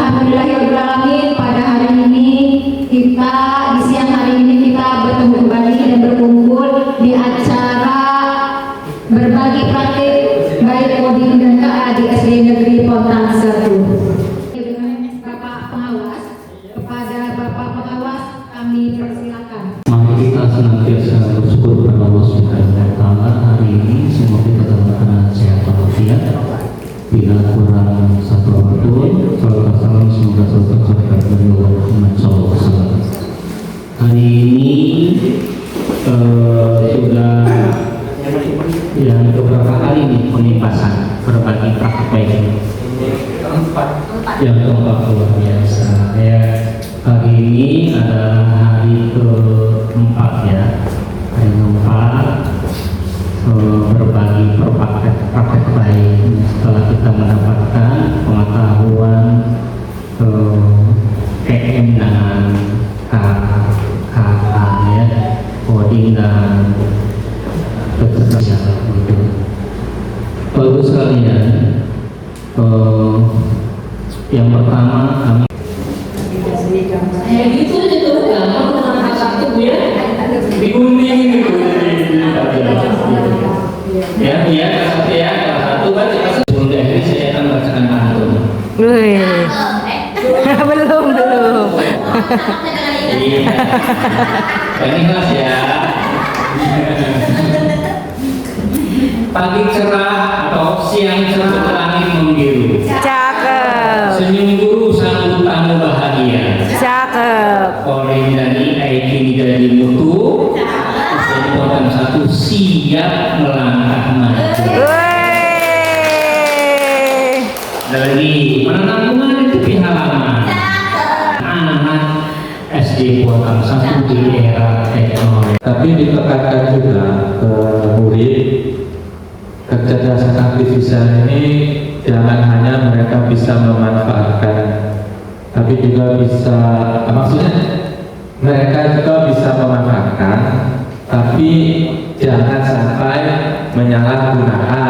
Alhamdulillahirrahmanirrahim, pada hari ini kita di siang hari ini kita bertemu kembali dan berkumpul di acara berbagi praktik baik coding dan KA di SD Negeri Pontang 1. Dengan Bapak Pengawas, kepada Bapak Pengawas kami persilakan. Mari kita senantiasa bersyukur kepada Allah Subhanahu wa Ta'ala. Hari ini semoga kita dalam sehat walafiat. Bila kurang satu waktu, salam semoga selalu tercurahkan dari Allah Muhammad SAW. Hari ini sudah yang beberapa kali nih penimpasan berbagi praktek baik yang keempat luar biasa. Ya, hari ini adalah hari keempat ya, hari keempat berbagi praktek baik setelah kita mendapatkan pengetahuan PM dan KK ya, coding dan kecerdasan gitu. Bagus sekalian, yang pertama kami gitu aja tuh, gampang dengan satu ya, digunting gitu. Ya, satu ya, satu kan kita sebelum ini saya akan bacakan pantun. belum. Iya. Ini kelas ya. Pagi cerah atau siang cerah langit membiru. Cakep. Senyum guru sambut tamu bahagia. Cakep. Oleh dari kini dari mutu. Jadi Pontang 1 siap melangkah maju. Ada lagi menanam bunga di tepi halaman. Anak SD Pontang 1 di era teknologi. tapi ditekankan juga ke murid kecerdasan artifisial ini jangan hanya mereka bisa memanfaatkan, tapi juga bisa, maksudnya mereka juga bisa memanfaatkan, tapi jangan sampai menyalahgunakan.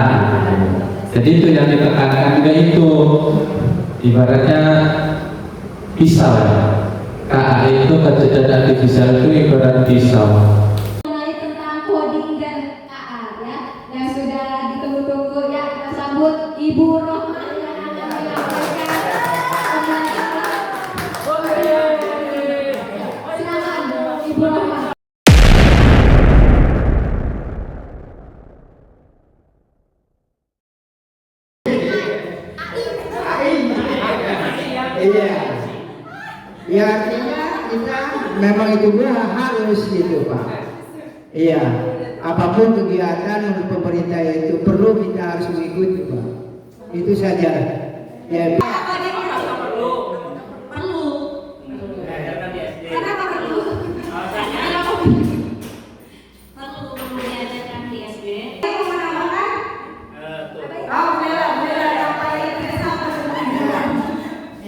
Jadi itu yang ditekankan juga itu, ibaratnya pisau. KA itu kecerdasan artifisial itu ibarat pisau. Mengenai tentang coding dan KA ya, yang sudah ditunggu-tunggu ya, kita sambut Ibu Rohman yang akan menyampaikan silakan Ibu Rohman. Iya. Ya artinya kita memang itu harus gitu Pak. Iya. Apapun kegiatan untuk pemerintah itu perlu kita harus mengikuti Pak. Itu saja. Ya.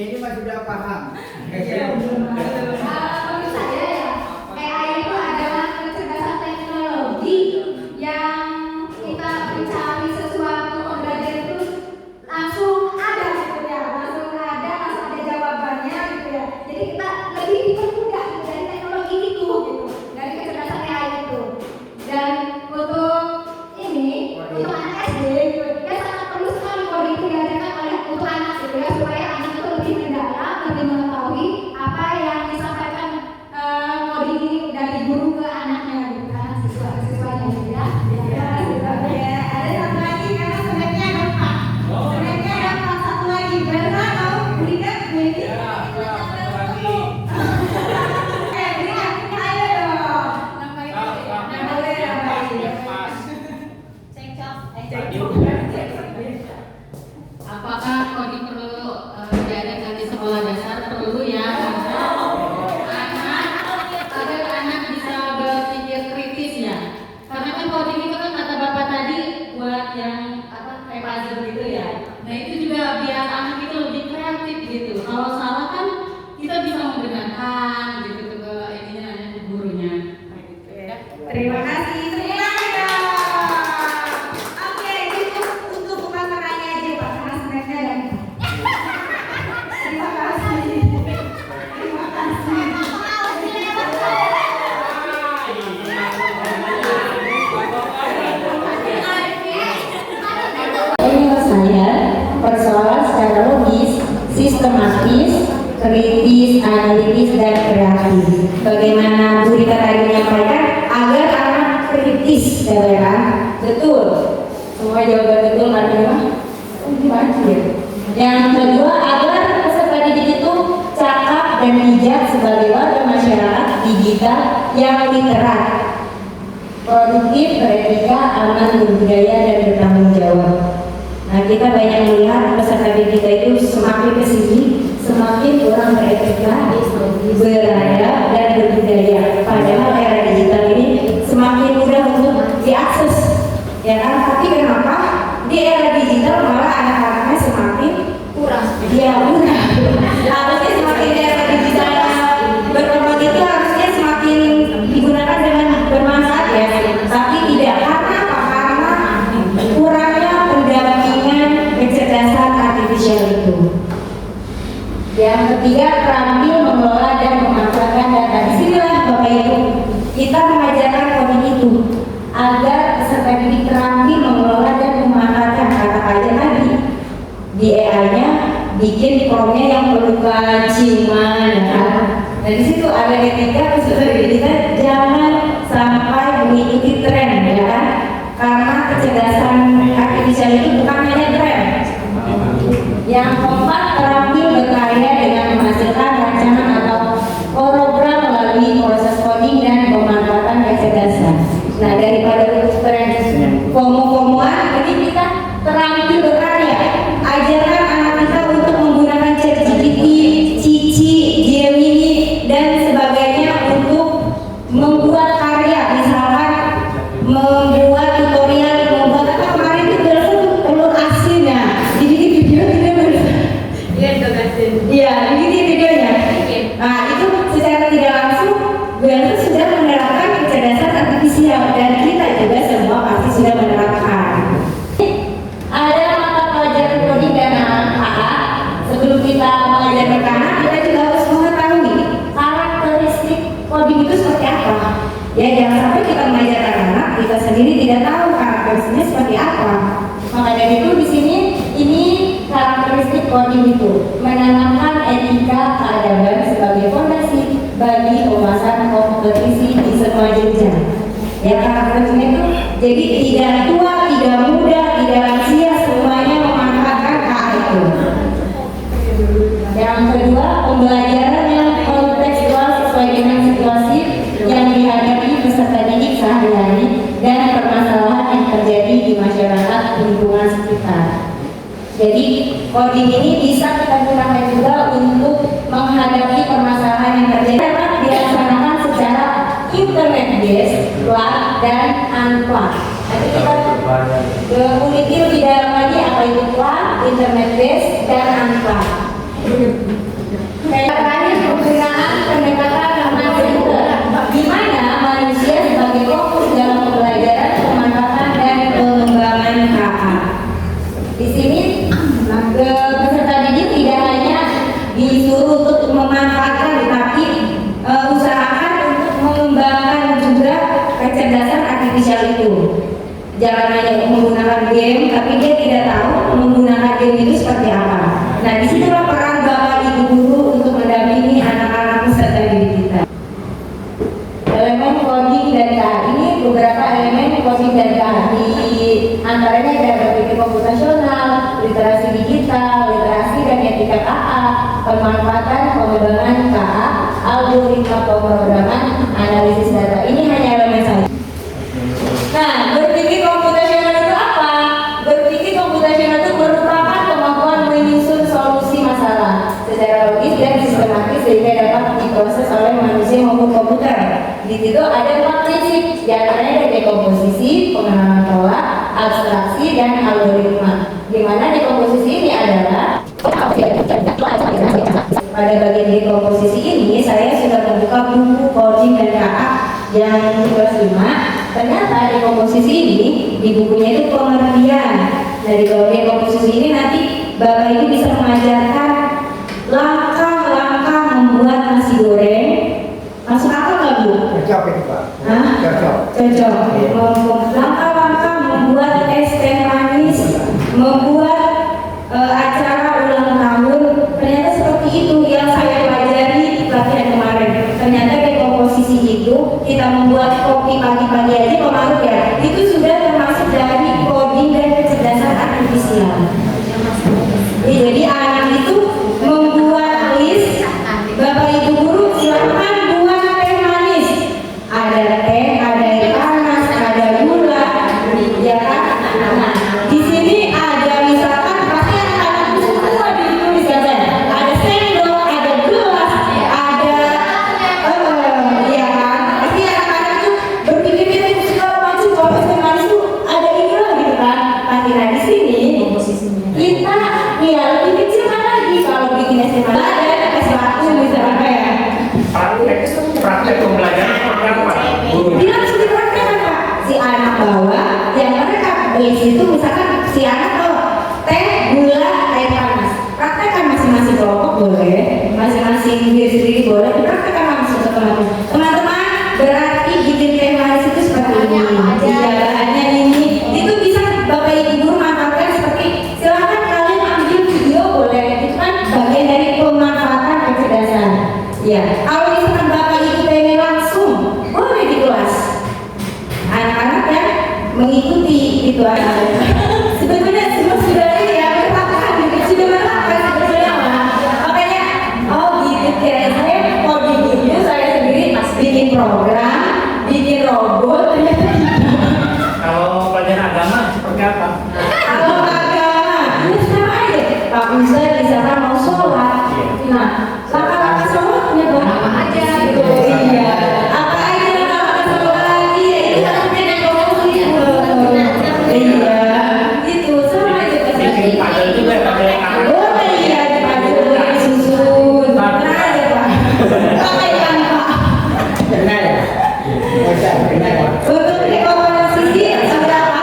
Ini mah sudah paham. Menurut saya ya, AI itu adalah kecerdasan teknologi yang kita mencari sesuatu belajar itu langsung ada gitu ya, langsung ada jawabannya gitu ya. Jadi kita lebih dipermudah gitu dari teknologi itu gitu, dari kecerdasan AI itu. Dan untuk ini, untuk anak SD gitu, ya sangat perlu sekali coding itu diajarkan oleh untuk anak gitu ya, supaya anak itu lebih mendalam, lebih mengetahui apa yang disampaikan coding ini dari guru ke anaknya gitu kan, siswanya gitu ya. Ada satu lagi karena sebenarnya ada 4. Sebenarnya ada satu lagi. Berna mau berikan ini? Berikan, ayo dong. Apakah coding perlu diajarkan di sekolah dasar? Perlu ya, agar anak bisa berpikir kritis ya. Karena kan coding itu kan kata bapak tadi buat yang kayak puzzle gitu ya. Nah itu juga biar anak itu lebih kreatif gitu. Kalau salah kan kita bisa membenarkan gitu ke ininya ke gurunya. Terima kasih. Oke, itu untuk bukan pertanyaan aja Pak, karena sebenarnya ada. Terima kasih. kritis, analitis, dan kreatif. Bagaimana Bu Rita tadi menyampaikan agar anak kritis, saudara. Betul. Semua jawaban betul artinya. Yang kedua, agar peserta didik itu cakap dan bijak sebagai warga masyarakat digital yang literat, produktif, beretika, aman, berbudaya, dan bertanggung jawab. Nah, kita banyak melihat peserta didik kita itu semakin kesini semakin kurang beretika, beradab, dan berbudaya. Padahal era digital ini semakin mudah untuk diakses, ya kan? Tapi kenapa di era digital malah anak-anaknya semakin kurang? Ya kurang. Harusnya semakin era digital berkembang itu harusnya semakin digunakan dengan bermanfaat ya. Tapi tidak, karena apa? Karena kurangnya pendampingan kecerdasan artifisial itu. Yang ketiga, terampil mengelola dan memanfaatkan data. Disinilah Bapak Ibu, kita mengajarkan coding itu agar peserta didik terampil mengelola dan memanfaatkan. Kata aja tadi di AI-nya bikin promnya yang pelukan ciuman, ya kan? Dan di situ ada etika peserta didik kita jangan sampai mengikuti tren, ya kan? Karena kecerdasan artifisial itu bukan hanya tren. Yang keempat, terampil berkarya dengan menghasilkan rancangan atau program melalui proses coding dan pemanfaatan kecerdasan. Nah, daripada tren FOMO-FOMOan, ini kita terampil berkarya. Ajarkan anak kita untuk menggunakan ChatGPT, Cici, Gemini, dan sebagainya untuk membuat karya. Misalkan membuat tutorial, membuat apa kemarin itu telur asin ya, dibikin video tidak benar. Iya, dibikin videonya. Nah, itu secara tidak langsung Glenn sudah menerapkan kecerdasan artifisial dan kita juga semua pasti sudah menerapkan. Ada mata pelajaran coding dan KA. Sebelum kita mengajar anak, kita juga harus mengetahui karakteristik coding itu seperti apa. Ya, jangan sampai kita mengajarkan anak, kita sendiri tidak tahu karakteristiknya seperti apa. Maka dari itu di sini ini karakteristik coding itu menanamkan etika keadaban sebagai fondasi bagi pemasaran kompetisi di semua jenjang. Ya, karakteristiknya itu jadi tidak tua, tidak muda, tidak lansia, semuanya memanfaatkan KA itu. Yang kedua, pembelajaran yang kontekstual sesuai dengan situasi yang dihadapi peserta didik sehari-hari dan permasalahan yang terjadi di masyarakat lingkungan sekitar. Jadi coding ini bisa kita gunakan juga untuk menghadapi permasalahan yang terjadi. Dapat dilaksanakan secara internet based, plug dan unplug. Nanti kita meneliti lebih dalam lagi apa itu plug, internet based dan unplug. Terakhir, penggunaan pendekatan ramah center, di mana manusia sebagai fokus dalam pembelajaran, pemanfaatan dan pengembangan KA. Di sini peserta didik tidak hanya disuruh untuk memanfaatkan, tapi usahakan untuk mengembangkan juga kecerdasan artifisial itu. Jangan hanya menggunakan game, tapi dia tidak tahu menggunakan game itu seperti apa. Nah, disitulah peran Bapak Ibu guru untuk mendampingi anak-anak peserta didik kita. Elemen coding dan KA, ini beberapa elemen coding dan KA. Di antaranya ada berpikir komputasional, literasi digital, literasi dan etika KA, pemanfaatan pengembangan KA, algoritma pemrograman, analisis data. Ini hanya elemen saja. Nah, berpikir komputasional itu apa? Berpikir komputasional itu merupakan kemampuan menyusun solusi masalah secara logis dan sistematis sehingga dapat diproses oleh manusia maupun komputer. Di situ ada 4 prinsip, diantaranya ada dekomposisi, pengenalan pola, abstraksi, dan algoritma. Di mana dekomposisi ini adalah pada bagian dekomposisi ini saya sudah membuka buku coding dan KA yang kelas 5. Ternyata dekomposisi ini di bukunya itu pengertian. Dari dekomposisi ini nanti Bapak Ibu bisa mengajarkan langkah-langkah membuat nasi goreng. Masuk akal nggak Bu? Cocok itu Pak. Hah? Cocok. Cocok. Langkah-langkah membuat es teh manis, membuat acara ulang tahun. Ternyata seperti itu yang saya Jadi anak itu membuat list, Bapak Ibu guru silakan buat teh manis. Ada teh, ada air panas, ada gula, ya kan? Nah, di sini ada misalkan pasti anak-anak itu semua ditulis ya, ada sendok, ada gelas, ada ya kan? Pasti anak-anak itu berpikir segala macam kalau teh manis itu ada ini lah gitu kan? Pasti nah di sini kita ya lebih kecil kan lagi kalau bikin es teh manis ada es batu misalnya ya. Praktek pembelajaran seperti apa? Dia langsung dipraktekkan Pak. Si anak bawa, yang mereka beli itu misalkan si anak bawa teh, gula, air panas. Praktekkan masing-masing kelompok boleh, masing-masing diri sendiri boleh. Dipraktekkan langsung ke teman-teman. Teman-teman berarti bikin teh manis itu seperti ini. Iya, bahannya ini. Itu bisa Bapak Ibu guru manfaatkan seperti silakan kalian ambil video boleh. Itu kan bagian dari pemanfaatan kecerdasan. Ya, kalau misalkan Bapak Ibu pengen langsung boleh di kelas. Anak-anak ya mengikuti itu anak. Sebetulnya semua sudah ini ya berpakaian sudah berpakaian sebetulnya Pak. Makanya gitu kira saya coding itu saya sendiri bikin program, bikin robot. Kalau pelajaran agama seperti apa? Kalau agama, ya sama aja. Pak Ustaz misalkan mau sholat, nah langkah-langkah sholatnya apa aja gitu. Iya. Apa aja langkah-langkah sholat? Iya, itu harusnya dari ngomong gitu. Iya, itu sama aja. Bikin padel juga pakai anak. Boleh iya dipaduin, disusun. Nah ya Pak. Pakai kan Pak. Benar ya? Benar ya? Untuk rekomendasi ada apa?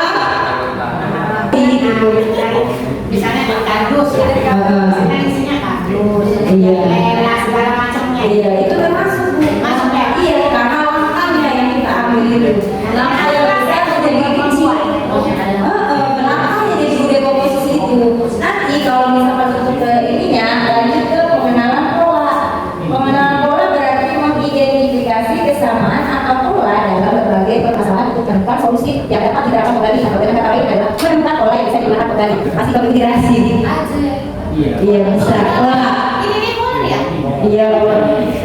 Misalnya kardus ya, misalnya isinya kardus, Iya. lela segala macamnya. Iya, itu termasuk Bu. Masuk ya? Iya, karena langkahnya yang kita ambil itu. Langkah yang besar menjadi kecil. Langkahnya jadi budaya komposisi itu. Nanti kalau misalkan untuk ke ininya, lanjut ke pengenalan pola. Pengenalan pola berarti mengidentifikasi kesamaan atau pola dalam berbagai permasalahan untuk menemukan solusi yang dapat diterapkan kembali. Atau dengan kata lain adalah menemukan pola yang bisa digunakan kembali. Masih komunikasi. Iya bisa. Ini boleh ya? Iya,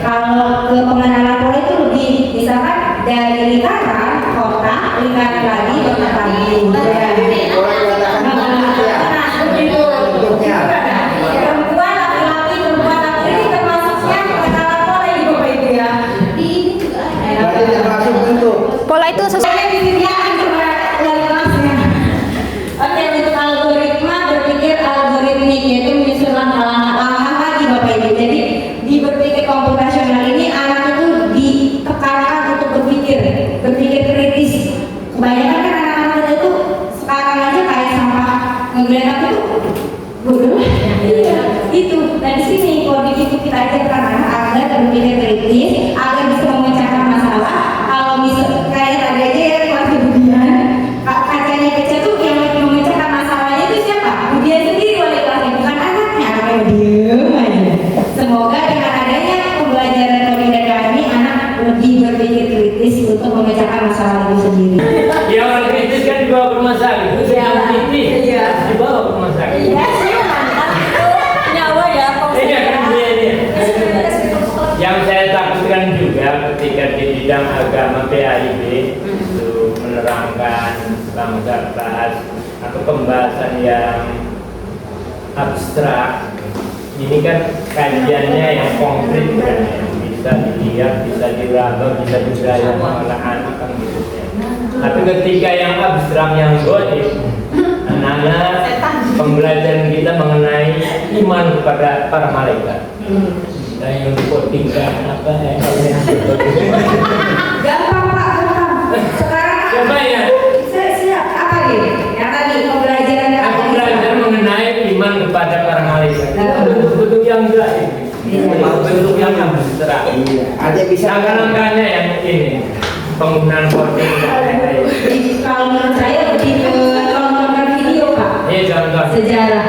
kalau ke pengenalan pola itu lebih misalkan dari lingkaran kotak, lingkaran lagi, kotak lagi. Orang mengatakan bentuknya. Perempuan, laki-laki, perempuan, laki ini termasuknya pengenalan pola ini Bapak Ibu ya. Di ini juga ada. Berarti termasuk bentuk. Pola itu sesuai. Saya disediakan cuma dari kelasnya. Oke, untuk algoritma berpikir algoritmik yaitu menyusun langkah-langkah lagi Bapak Ibu. Jadi di berpikir komputasional ini anak itu ditekankan untuk berpikir kritis. Kebanyakan kan anak-anak itu sekarang aja kayak sampah ngegeletak itu bodoh. Iya, itu. Dan di sini coding itu kita ajarkan agar berpikir kritis, agar bisa memecahkan masalah. Kalau bisa kayak tadi aja ya kelas kemudian kacanya kecil tuh yang memecahkan masalahnya itu siapa? Dia sendiri wali kelasnya, bukan anaknya. Anaknya diem aja. Semoga dengan adanya pembelajaran coding dan kami anak lebih berpikir kritis untuk memecahkan masalah itu sendiri. Ya orang kritis kan dibawa ke rumah sakit. Itu yang kritis. Iya. Dibawa ke rumah sakit. Iya, nyawa ya. Iya kan dia. Yang saya takutkan juga ketika di bidang agama PAIB itu menerangkan bangsa bahas atau pembahasan yang abstrak. Ini kan kajiannya yang konkret kan, yang bisa dilihat, bisa diraba, bisa juga yang anak-anak kan gitu ya. Tapi ketika yang abstrak yang goib, anak-anak pembelajaran kita mengenai iman kepada para malaikat. Kita yang dipotingkan apa ya? Gampang Pak, gampang. Sekarang Coba ya. siap apa nih? Yang tadi pembelajaran Aku belajar mengenai iman kepada para malaikat. Bentuk-bentuk yang gaib, bentuk yang abstrak. Ada bisa Langkah-langkahnya yang ini penggunaan coding dan lain-lain. kalau menurut saya lebih ke tontonan video Pak. Ini contoh. Sejarah.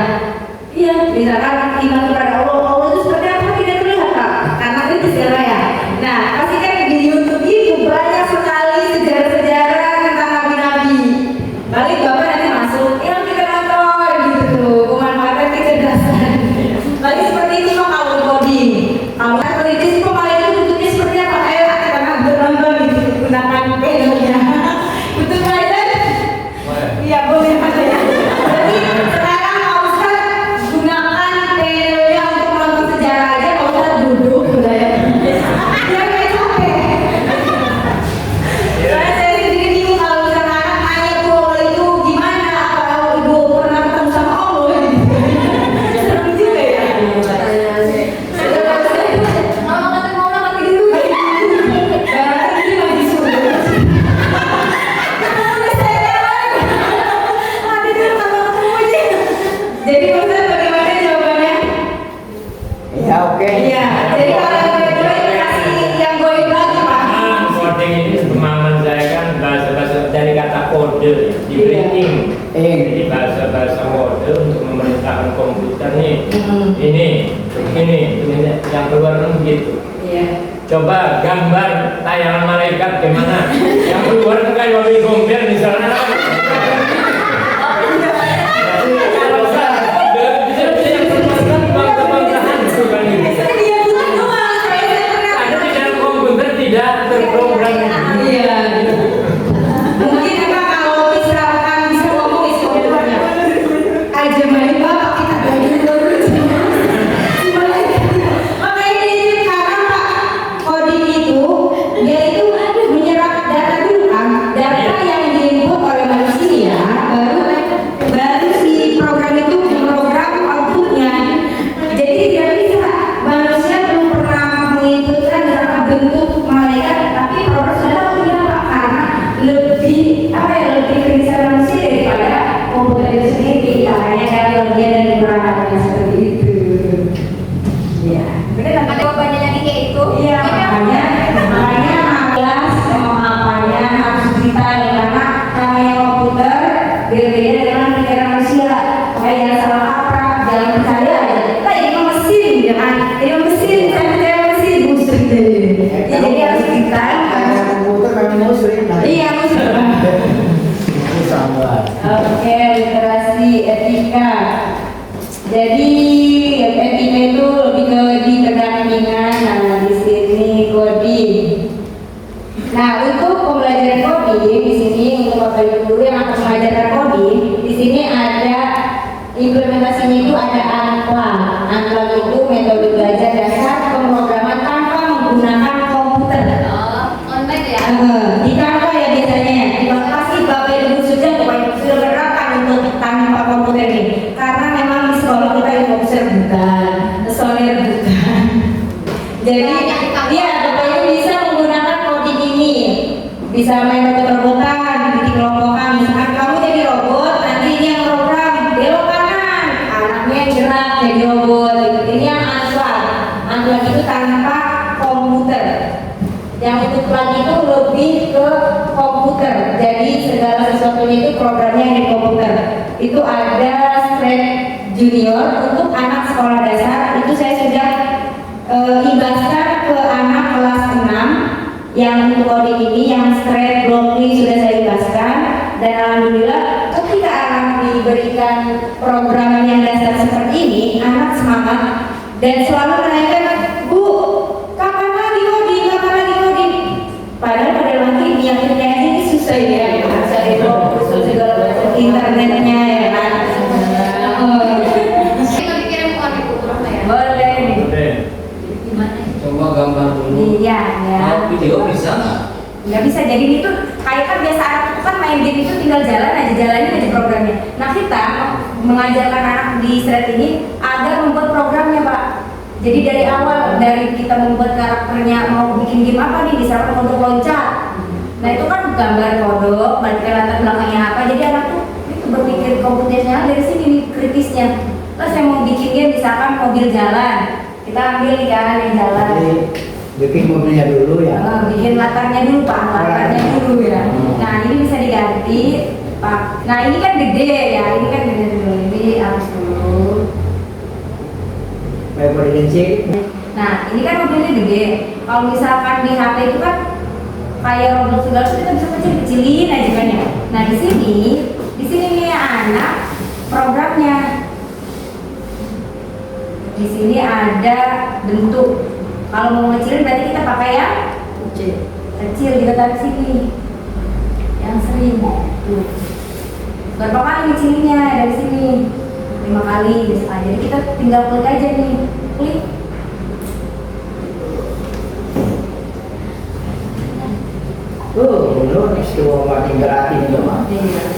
Iya, misalkan iman kepada Allah, Allah itu seperti apa tidak terlihat Pak, karena itu sejarah ya. Nah, pasti kan di YouTube itu banyak sekali sejarah-sejarah tentang nabi-nabi. Balik Bapak nanti masuk, yang kita nonton gitu tuh. ini yang keluar kan begitu. Iya. Coba gambar tayangan malaikat gimana? Yang keluar kan kayak mobil gombel misalnya. Tidak terprogram. Iya. Mungkin apa kalau misalkan bisa ngomong istilahnya aja main bapak kita makanya ini karena Pak coding itu dia itu menyerap data dulu kan, data yang diinput oleh manusia baru si program itu memprogram outputnya. Jadi tidak bisa manusia belum pernah menginputkan dalam bentuk malaikat, tapi program sudah tahu dia Pak, karena lebih bisa manusia daripada komputer itu sendiri. Makanya kan bagian dari perangkatnya seperti itu. Ya, benar kan? Jawabannya lagi kayak itu. Iya, makanya jelas mau apanya harus detail karena namanya komputer berbeda dengan pikiran manusia. Makanya jangan salah kaprah, jangan percaya aja. Kita ini mesin, ya kan? Ini mesin, saya percaya mesin, musrik deh. Ya, jadi harus detail. Ada komputer memang musrik. Iya, musrik. Sama. Oke, literasi etika. Jadi etika itu lebih ke di pendampingan. Nah, di sini coding. Nah, untuk pembelajaran coding di sini untuk Bapak Ibu guru yang akan mengajarkan coding, di sini ada implementasinya itu ada Anklang. Anklang itu metode belajar dasar pemrograman tanpa menggunakan komputer. Online ya. Di Canva ya biasanya. Pasti Bapak Ibu sudah menerapkan untuk tanpa komputer ini. Karena memang di sekolah kita komputer bukan, software bukan. Jadi dia Bapak Ibu bisa menggunakan coding ini. Bisa main robot-robotan, bikin kelompokan. Misalkan kamu jadi robot, nanti ini yang program belok kanan, anaknya yang gerak jadi robot. Ini yang Anklang. Anklang itu tanpa komputer. Yang untuk lagi itu lebih ke komputer. Jadi segala sesuatunya itu programnya di komputer. Itu ada Straight Junior untuk anak sekolah dasar. Itu saya sudah ibaskan ke anak kelas 6 yang untuk coding ini, yang Straight Blockly sudah saya ibaskan. Dan alhamdulillah ketika anak diberikan program yang dasar seperti ini, anak semangat dan selalu menanyakan, Bu, kapan lagi coding? Padahal pada lagi yakinnya ini susah ya, cari browser segala macam internetnya ya kan. Kita pikirin bukan ibu berapa ya? Boleh nih. Gimana? Coba gambar dulu. Iya ya. Video bisa nggak? Nggak bisa, jadi itu kayak kan biasa anak itu kan main game itu tinggal jalannya aja programnya. Nah kita mengajarkan anak di Straight ini agar membuat programnya Pak. Jadi dari awal, dari kita membuat karakternya mau bikin game apa nih, misalkan untuk loncat. Nah itu kan gambar kodok, balikan latar belakangnya apa. Jadi anak tuh itu berpikir komputasinya dari sini nih kritisnya. Terus yang mau bikin game misalkan mobil jalan, kita ambil nih kan yang jalan. Jadi bikin mobilnya dulu ya. Bikin latarnya dulu Pak, latarnya dulu ya. Nah ini bisa diganti Pak. Nah ini kan gede ya, ini kan gede dulu. Ini harus dulu. Nah, ini kan mobilnya gede. Kalau misalkan di HP itu kan kayak robot segala itu kita bisa kecilin aja kan ya. Nah, di sini nih anak programnya. Di sini ada bentuk. Kalau mau ngecilin berarti kita pakai yang kecil kita tarik sini. Yang sering. Tuh. Berapa kali ngecilinnya dari sini? 5 kali bisa. Jadi kita tinggal klik aja nih, klik. Lu semua makin gratis dong.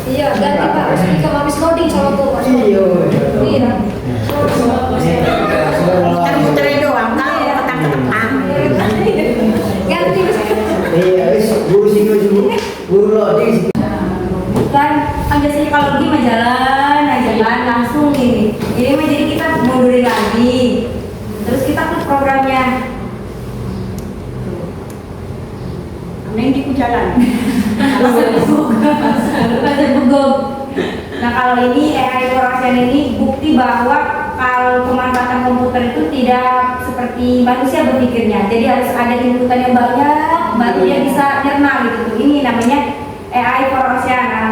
Iya, ganti Pak. Sama habis coding sama tuh. Iya. Kan puterin doang, tahu petang-petang. Ganti. Iya, guru sini guru lo di. Kan biasanya kalau di jalan langsung ini. Ini mah jadi kita mundurin lagi. Terus kita klik programnya. Neng di jalan. Pasar bugok. Nah kalau ini AI for Ocean ini bukti bahwa kalau pemanfaatan komputer itu tidak seperti manusia berpikirnya. Jadi harus ada inputan yang banyak, baru dia bisa nyerna gitu. Ini namanya AI for Ocean. Nah,